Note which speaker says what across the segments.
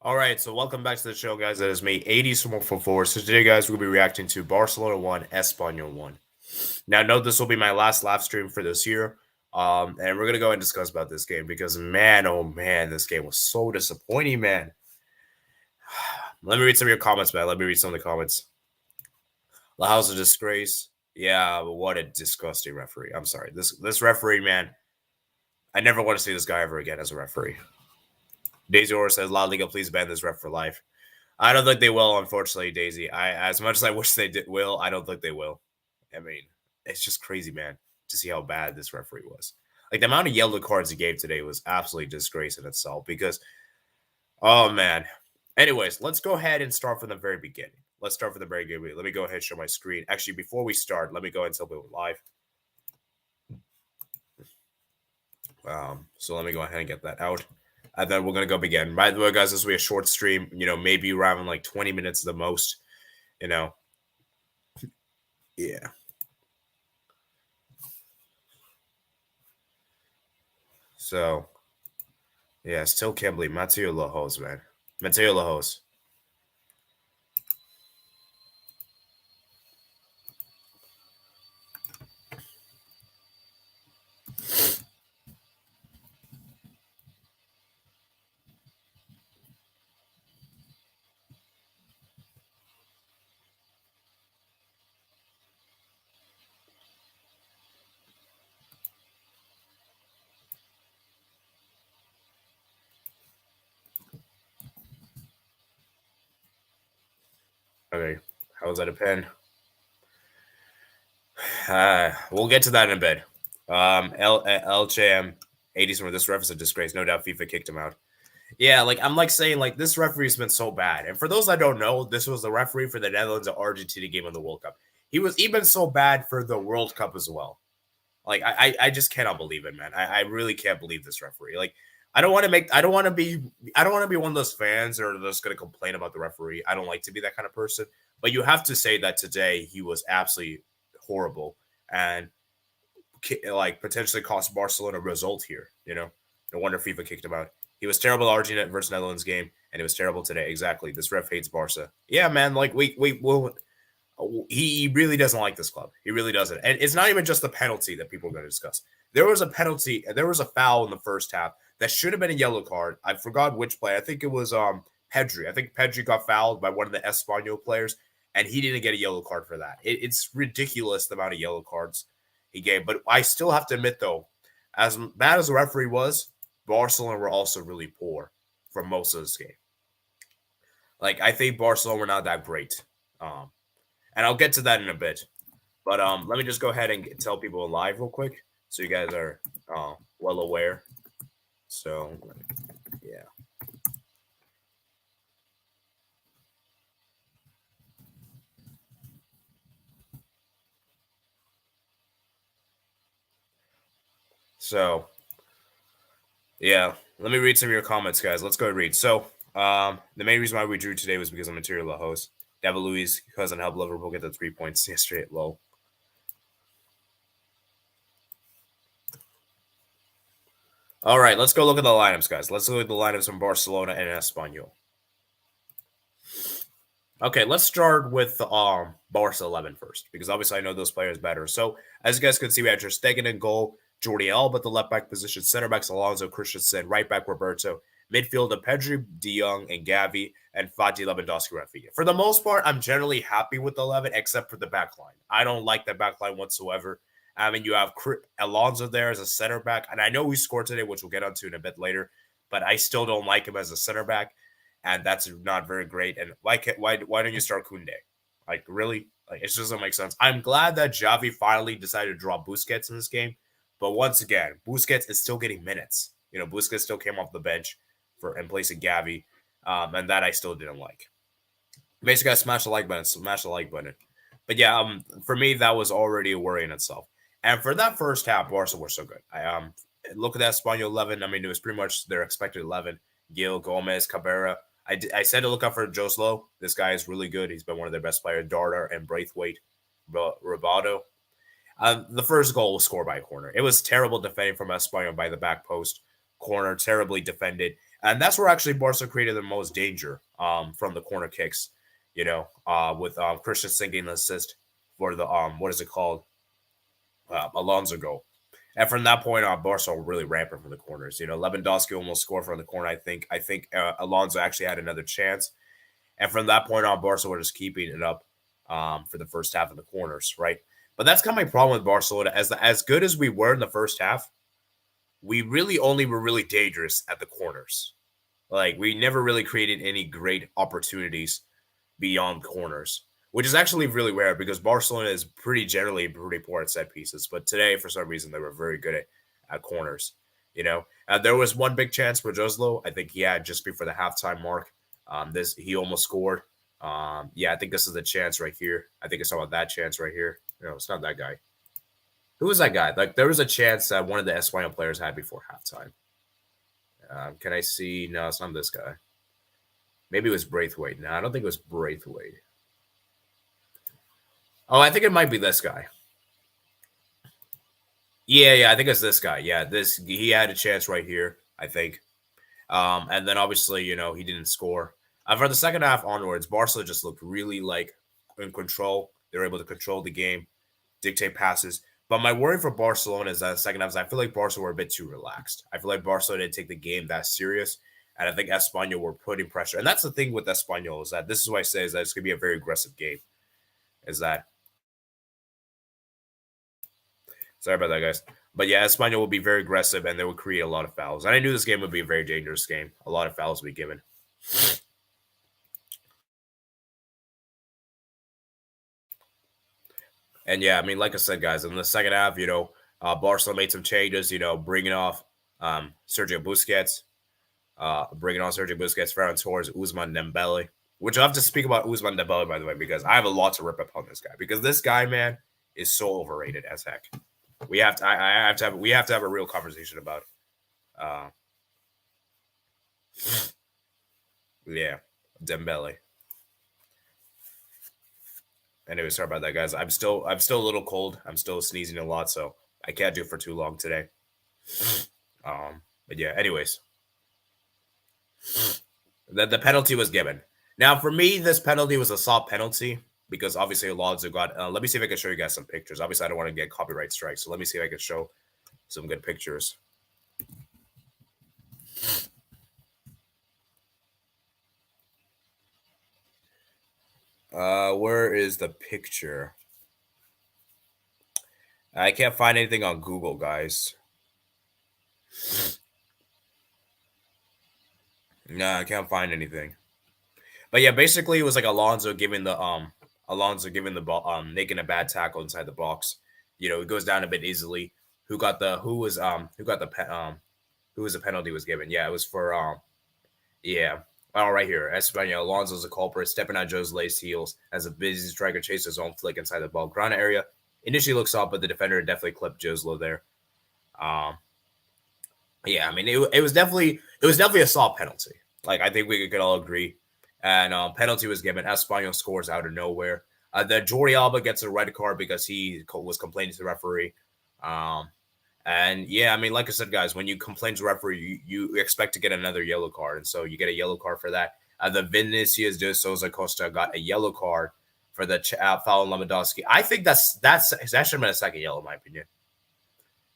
Speaker 1: All right, so welcome back to the show, guys. That is me, 80s from 144. So today, guys, we'll be reacting to Barcelona 1, Espanyol 1. Now, note this will be my last live stream for this year. And we're going to go and discuss about this game because, man, oh, man, this game was so disappointing, man. Let me read some of your comments, man. Let me read some of the comments. Lahoz is a disgrace. Yeah, but what a disgusting referee. I'm sorry. This referee, man, I never want to see this guy ever again as a referee. Daisy Orr says, La Liga, please ban this ref for life. I don't think they will, unfortunately, Daisy. As much as I wish they will, I don't think they will. I mean, it's just crazy, man, to see how bad this referee was. Like, the amount of yellow cards he gave today was absolutely disgrace in itself because, oh, man. Anyways, let's go ahead and start from the very beginning. Let's start from the very beginning. Let me go ahead and show my screen. Actually, before we start, let me go ahead and tell people live. So let me go ahead and get that out. And then we're going to go begin. By the way, guys, this will be a short stream, maybe around like 20 minutes the most, Yeah. So, yeah, still can't believe Mateo Lahoz, man. Mateo Lahoz. Okay, how was that a pen? We'll get to that in a bit. LJM 80s from this ref is a disgrace. No doubt FIFA kicked him out. Yeah, I'm saying this referee's been so bad. And for those that don't know, this was the referee for the Netherlands and Argentina game in the World Cup. He was even so bad for the World Cup as well. I just cannot believe it, man. I really can't believe this referee. I don't want to be one of those fans that are just going to complain about the referee. I don't like to be that kind of person. But you have to say that today he was absolutely horrible and potentially cost Barcelona a result here. No wonder FIFA kicked him out. He was terrible in Argentina versus Netherlands game, and it was terrible today. Exactly. This ref hates Barca. Yeah, man. He really doesn't like this club. He really doesn't. And it's not even just the penalty that people are going to discuss. There was a penalty. There was a foul in the first half that should have been a yellow card. I forgot which play. I think it was Pedri. I think Pedri got fouled by one of the Espanyol players, and he didn't get a yellow card for that. It's ridiculous the amount of yellow cards he gave. But I still have to admit, though, as bad as the referee was, Barcelona were also really poor for most of this game. I think Barcelona were not that great. And I'll get to that in a bit. But let me just go ahead and tell people live real quick so you guys are well aware. So, yeah. So, yeah. Let me read some of your comments, guys. Let's go read. So, the main reason why we drew today was because of Material Lahoz. David Luiz couldn't help Liverpool get the 3 points yesterday at low. All right, let's go look at the lineups, guys. Let's look at the lineups from Barcelona and Espanyol. Okay, let's start with Barca 11 first, because obviously I know those players better. So, as you guys can see, we had Ter Stegen in goal, Jordi Alba at the left back position, center backs Alonso, Christensen, right back Roberto, midfield of Pedri, De Jong, and Gavi, and Fati Lewandowski Rafinha. For the most part, I'm generally happy with the 11, except for the back line. I don't like the back line whatsoever. I mean, you have Alonso there as a center back, and I know he scored today, which we'll get onto in a bit later, but I still don't like him as a center back, and that's not very great. And why don't you start Koundé? Really? It just doesn't make sense. I'm glad that Xavi finally decided to drop Busquets in this game, but once again, Busquets is still getting minutes. Busquets still came off the bench in place of Gavi, and that I still didn't like. Basically, I smashed the like button. But yeah, for me, that was already a worry in itself. And for that first half, Barca were so good. I look at that Espanyol 11. I mean, it was pretty much their expected 11. Gil, Gomez, Cabrera. I said to look out for Joslo. This guy is really good. He's been one of their best players. Darder and Braithwaite, Roboto. The first goal was scored by a corner. It was terrible defending from Espanyol by the back post. corner, terribly defended. And that's where actually Barca created the most danger from the corner kicks, with Christensen getting the assist for the, what is it called? Alonso goal. And from that point on, Barca were really rampant from the corners. Lewandowski almost scored from the corner. I think Alonso actually had another chance. And from that point on, Barca were just keeping it up for the first half of the corners, right? But that's kind of my problem with Barcelona. As good as we were in the first half, we really only were really dangerous at the corners. Like, we never really created any great opportunities beyond corners, which is actually really rare because Barcelona is pretty poor at set pieces. But today, for some reason, they were very good at corners. There was one big chance for Joslo. I think he had just before the halftime mark. He almost scored. I think this is the chance right here. I think it's talking about that chance right here. No, it's not that guy. Who was that guy? Like, there was a chance that one of the Espanyol players had before halftime. Can I see? No, it's not this guy. Maybe it was Braithwaite. No, I don't think it was Braithwaite. Oh, I think it might be this guy. Yeah, I think it's this guy. Yeah, he had a chance right here, I think. And then obviously, he didn't score. For the second half onwards, Barca just looked really in control. They were able to control the game, dictate passes. But my worry for Barcelona is that in the second half, I feel like Barca were a bit too relaxed. I feel like Barcelona didn't take the game that serious. And I think Espanyol were putting pressure. And that's the thing with Espanyol, is that this is what I say, is that it's going to be a very aggressive game. Sorry about that, guys. But yeah, Espanyol will be very aggressive and they will create a lot of fouls. And I knew this game would be a very dangerous game. A lot of fouls would be given. And yeah, I mean, like I said, guys, in the second half, Barcelona made some changes, bringing off Sergio Busquets, Ferran Torres, Ousmane Dembele, which I have to speak about Ousmane Dembele, by the way, because I have a lot to rip up on this guy, because this guy, man, is so overrated as heck. We have to have a real conversation about Dembele. Anyway, sorry about that, guys. I'm still a little cold. I'm still sneezing a lot, so I can't do it for too long today. But yeah, anyways. The penalty was given. Now, for me, this penalty was a soft penalty because obviously Lahoz got. Let me see if I can show you guys some pictures. Obviously, I don't want to get copyright strikes, so let me see if I can show some good pictures. Where is the picture? I can't find anything on Google, guys. No, I can't find anything. But yeah, basically it was like Alonso giving the ball, making a bad tackle inside the box. It goes down a bit easily. Who was the penalty was given? Yeah, it was for right here. Espanyol, Alonso's a culprit, stepping on Joe's lace heels as a busy striker chases his own flick inside the ball ground area. Initially looks off, but the defender definitely clipped Joslo there. I mean, it was definitely a soft penalty. Like, I think we could all agree. And penalty was given. Espanyol scores out of nowhere. Then Jordi Alba gets a red card because he was complaining to the referee. And yeah, I mean, like I said, guys, when you complain to the referee, you expect to get another yellow card. And so you get a yellow card for that. The Vinicius de Souza Costa got a yellow card for the foul on Lewandowski. I think that should have been a second yellow, in my opinion.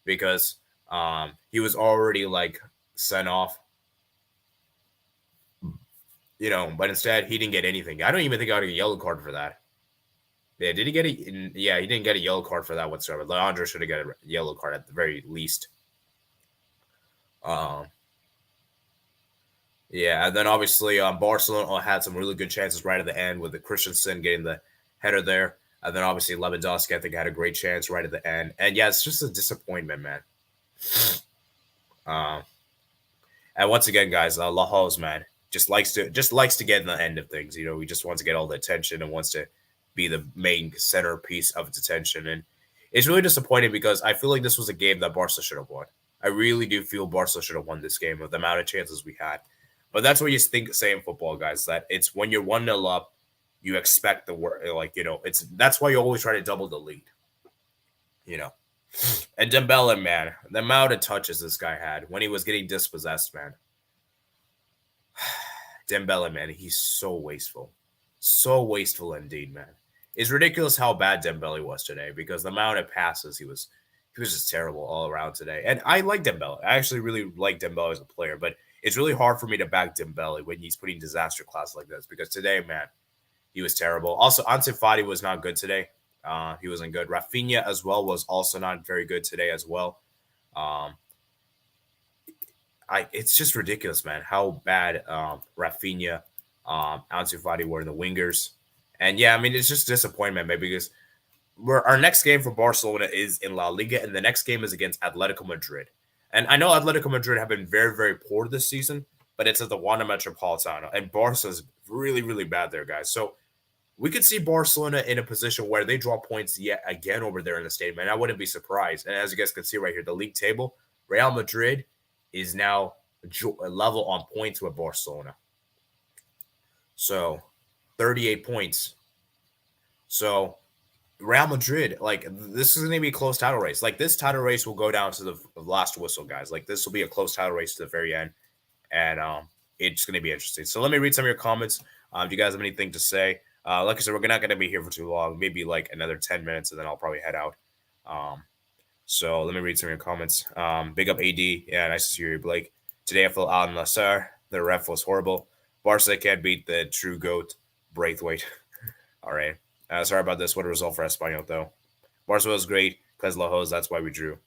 Speaker 1: Because he was already sent off. But instead he didn't get anything. I don't even think I got a yellow card for that. Yeah, did he get yeah, he didn't get a yellow card for that whatsoever. Leandro should have got a yellow card at the very least. And then obviously Barcelona had some really good chances right at the end with the Christensen getting the header there. And then obviously Lewandowski, I think, had a great chance right at the end. And yeah, it's just a disappointment, man. And once again, guys, Lahoz, man, just likes to get in the end of things. He just wants to get all the attention and wants to be the main centerpiece of its attention. And it's really disappointing because I feel like this was a game that Barca should have won. I really do feel Barca should have won this game with the amount of chances we had. But that's what you say in football, guys, that it's when you're 1-0 up, you expect the work. That's why you always try to double the lead. And Dembele, man, the amount of touches this guy had when he was getting dispossessed, man. Dembele, man, he's so wasteful. So wasteful indeed, man. It's ridiculous how bad Dembele was today because the amount of passes he was just terrible all around today. And I like Dembele. I actually really like Dembele as a player, but it's really hard for me to back Dembele when he's putting disaster class like this because today, man, he was terrible. Also, Ansu Fati was not good today. He wasn't good. Rafinha as well was also not very good today as well. Um, it's just ridiculous, man, how bad Rafinha, Ansu Fati were in the wingers. And yeah, I mean, it's just disappointment, man, because our next game for Barcelona is in La Liga, and the next game is against Atletico Madrid. And I know Atletico Madrid have been very, very poor this season, but it's at the Wanda Metropolitano, and Barca's really, really bad there, guys. So we could see Barcelona in a position where they draw points yet again over there in the stadium, and I wouldn't be surprised. And as you guys can see right here, the league table, Real Madrid is now level on points with Barcelona. So 38 points. So Real Madrid, like this is going to be a close title race. Like this title race will go down to the last whistle, guys. Like this will be a close title race to the very end, and it's going to be interesting. So let me read some of your comments. Do you guys have anything to say? Like I said, we're not going to be here for too long. Maybe like another 10 minutes, and then I'll probably head out. So let me read some of your comments. Big up AD. Yeah, nice to see you, Blake. Today I feel Al Nassar. The ref was horrible. Barca can't beat the true GOAT, Braithwaite. All right. Sorry about this. What a result for Espanyol, though. Barca was great because Lahoz, that's why we drew.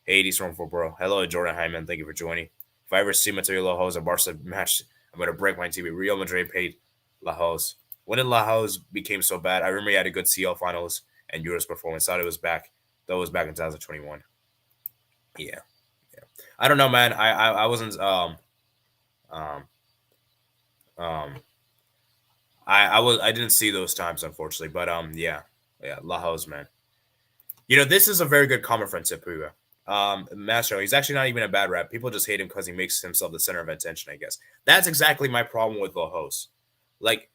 Speaker 1: Hey, 80s from Bro. Hello, Jordan Hyman. Thank you for joining. If I ever see Material Lahoz or Barca match, I'm going to break my TV. Real Madrid paid Lahoz. When did Lahoz became so bad? I remember he had a good CL finals and Euros performance. Thought it was back. That was back in 2021. Yeah. I don't know, man. I wasn't I didn't see those times, unfortunately. But yeah, Lahoz, man. You know, this is a very good comment from Tipua. Mastro, he's actually not even a bad rep. People just hate him because he makes himself the center of attention, I guess. That's exactly my problem with Lahoz. Like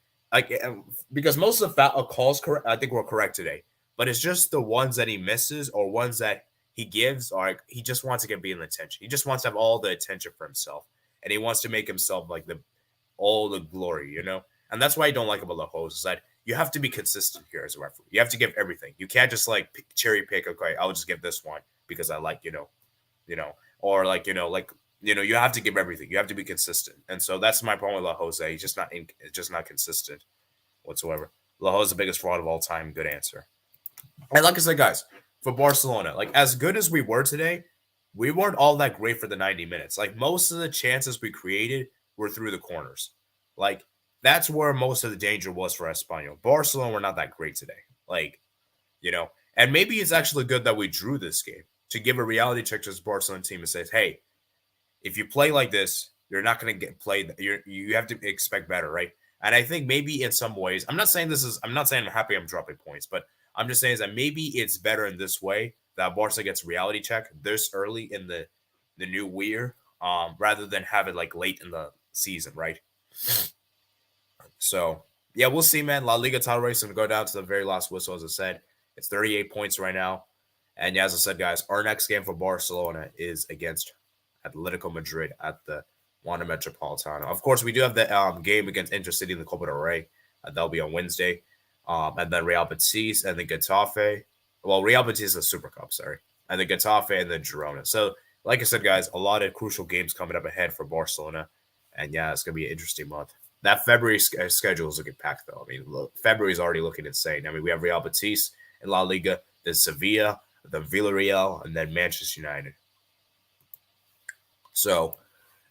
Speaker 1: because most of the calls I think were correct today, but it's just the ones that he misses or ones that he gives, or he just wants to get being attention. He just wants to have all the attention for himself, and he wants to make himself like all the glory, you know. And that's why I don't like about Lahoz is that you have to be consistent here as a referee. You have to give everything. You can't just like cherry pick. Okay, I'll just give this one because I like or like you have to give everything. You have to be consistent, and so that's my problem with Lahoz. He's just not consistent whatsoever. Lahoz is the biggest fraud of all time. Good answer. And like I said, guys, for Barcelona, like as good as we were today, we weren't all that great for the 90 minutes. Like most of the chances we created were through the corners. Like that's where most of the danger was for Espanyol. Barcelona were not that great today. Like, and maybe it's actually good that we drew this game to give a reality check to this Barcelona team and says, hey, if you play like this, you're not going to get played. You have to expect better, right? And I think maybe in some ways, I'm not saying I'm happy I'm dropping points, but I'm just saying that maybe it's better in this way that Barca gets reality check this early in the new year, rather than have it like late in the season, right? So yeah, we'll see, man. La Liga title race is going to go down to the very last whistle, as I said. It's 38 points right now. And yeah, as I said, guys, our next game for Barcelona is against Atletico Madrid at the Wanda Metropolitano. Of course, we do have the game against Intercity in the Copa del Rey. That'll be on Wednesday. And then Real Betis and then Getafe. Well, Real Betis is a Super Cup, sorry. And then Getafe and then Girona. So, like I said, guys, a lot of crucial games coming up ahead for Barcelona. And yeah, it's going to be an interesting month. That February schedule is looking packed, though. I mean, look, February is already looking insane. I mean, we have Real Betis in La Liga, then Sevilla, then Villarreal, and then Manchester United. So,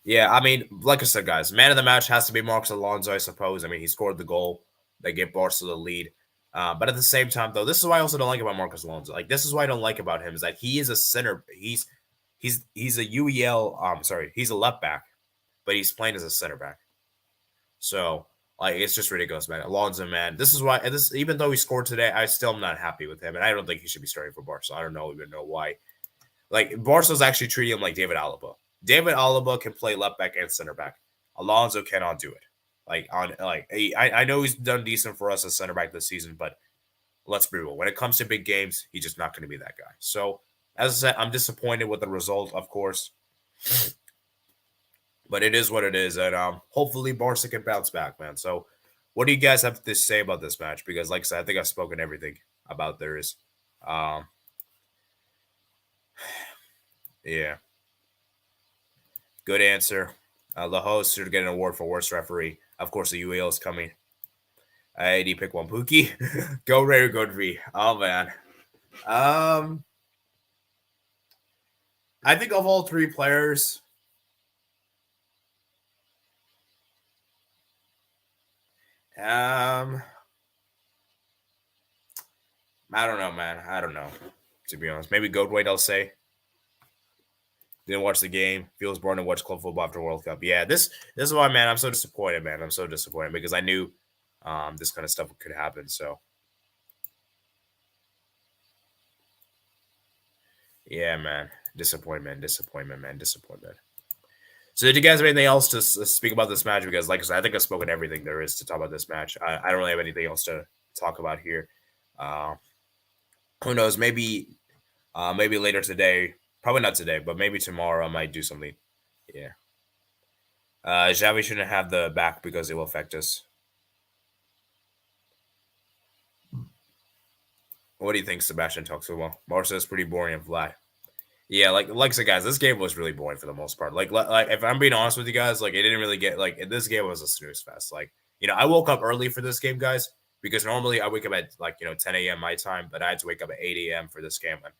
Speaker 1: yeah, I mean, like I said, guys, man of the match has to be Marcos Alonso, I suppose. I mean, he scored the goal. They give Barca the lead. But at the same time, though, this is why I also don't like about Marcos Alonso. Like, this is why I don't like about him is that he is a center. He's a UEL. He's a left back, but he's playing as a center back. So, like, it's just ridiculous, man. Alonso, man. This is why. Even though he scored today, I still am not happy with him, and I don't think he should be starting for Barca. I don't even know why. Like, Barca's actually treating him like David Alaba. David Alaba can play left back and center back. Alonso cannot do it. I know he's done decent for us as center back this season, but let's be real. When it comes to big games, he's just not going to be that guy. So As I said, I'm disappointed with the result, of course, but it is what it is, and hopefully Barca can bounce back, man. So, what do you guys have to say about this match? Because, like I said, I think I've spoken everything about there is. Um, yeah, good answer. Lahoz should get an award for worst referee. Of course, the UAL is coming. I need pick one. Pookie, go Ray or go V. Oh man. Um, I think of all three players, I don't know, man. I don't know. To be honest, maybe Goldwait. I'll say. Didn't watch the game. Feels born to watch club football after World Cup. Yeah, this is why, man. I'm so disappointed, man. I'm so disappointed because I knew this kind of stuff could happen. So yeah, man. Disappointment, man. Disappointment. So did you guys have anything else to speak about this match? Because, like I said, I think I've spoken everything there is to talk about this match. I don't really have anything else to talk about here. Uh, who knows? Maybe later today. Probably not today, but maybe tomorrow I might do something. Yeah. Xavi shouldn't have the back because it will affect us. What do you think, Sebastian talks about? Marcia is pretty boring and flat. Yeah, like I said, guys, this game was really boring for the most part. Like if I'm being honest with you guys, like it didn't really get like this game was a snooze fest. Like I woke up early for this game, guys, because normally I wake up at 10 a.m. my time, but I had to wake up at 8 a.m. for this game. And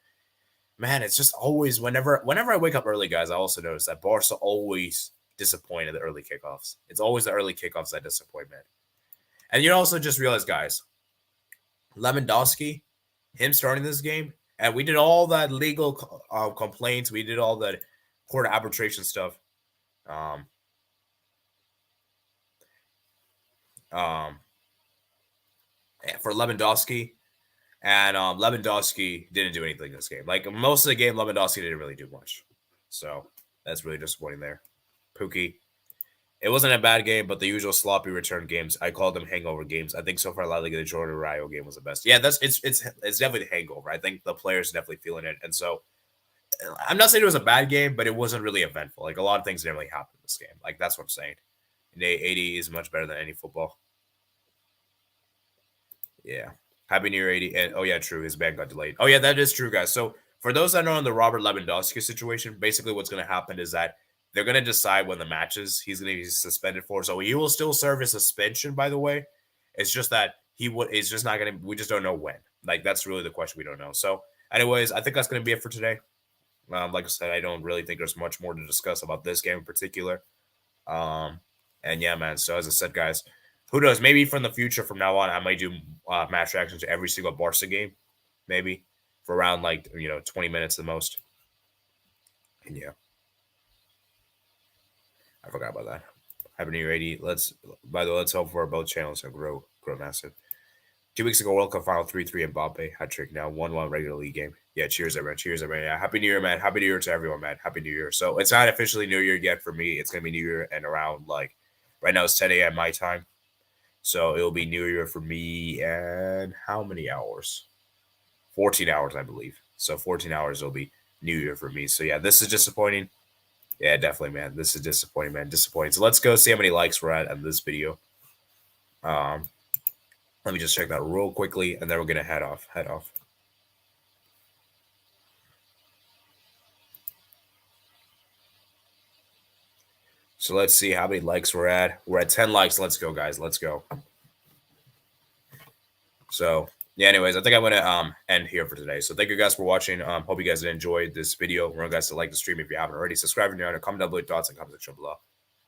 Speaker 1: man, it's just always whenever I wake up early, guys. I also notice that Barca always disappoint at the early kickoffs. It's always the early kickoffs that disappoint, man. And you also just realize, guys, Lewandowski, him starting this game, and we did all that legal complaints. We did all that court arbitration stuff. Um, for Lewandowski, and Lewandowski didn't do anything this game. Like most of the game, Lewandowski didn't really do much. So that's really disappointing there. Pookie. It wasn't a bad game, but the usual sloppy return games. I called them hangover games. I think so far La Liga, the Jordan Rayo game was the best. Yeah, it's definitely the hangover. I think the players definitely feeling it, and so I'm not saying it was a bad game, but it wasn't really eventful. Like a lot of things didn't really happen in this game. Like that's what I'm saying. And 80 is much better than any football. Yeah. Happy New Year 80. And oh yeah, true. His ban got delayed. Oh yeah, that is true, guys. So for those that know in the Robert Lewandowski situation, basically what's going to happen is that they're going to decide when the matches he's going to be suspended for. So he will still serve his suspension, by the way. It's just that it's just not going to, we just don't know when. Like that's really the question we don't know. So anyways, I think that's going to be it for today. Like I said, I don't really think there's much more to discuss about this game in particular. And yeah, man. So as I said, guys, who knows? Maybe from the future, from now on, I might do match reactions to every single Barca game, maybe for around 20 minutes the most. And yeah, I forgot about that. Happy New Year 80. By the way, let's hope for both channels to grow massive. 2 weeks ago, World Cup final 3-3 Mbappe hat trick. Now 1-1 regular league game. Yeah, cheers everyone. Cheers everyone. Yeah, Happy New Year, man. Happy New Year to everyone, man. Happy New Year. So it's not officially New Year yet for me. It's gonna be New Year and around right now it's 10 a.m. my time. So it'll be New Year for me and how many hours? 14 hours, I believe. So 14 hours will be New Year for me. So yeah, this is disappointing. Yeah, definitely, man. This is disappointing, man. Disappointing. So let's go see how many likes we're at on this video. Let me just check that real quickly, and then we're gonna head off. So let's see how many likes we're at. We're at 10 likes. Let's go, guys. Let's go. So yeah, anyways, I think I'm gonna end here for today. So thank you guys for watching. Hope you guys enjoyed this video. Remember, guys, to like the stream if you haven't already. Subscribe if you're not. Comment down below, thoughts and comment section below.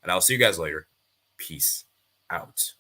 Speaker 1: And I'll see you guys later. Peace out.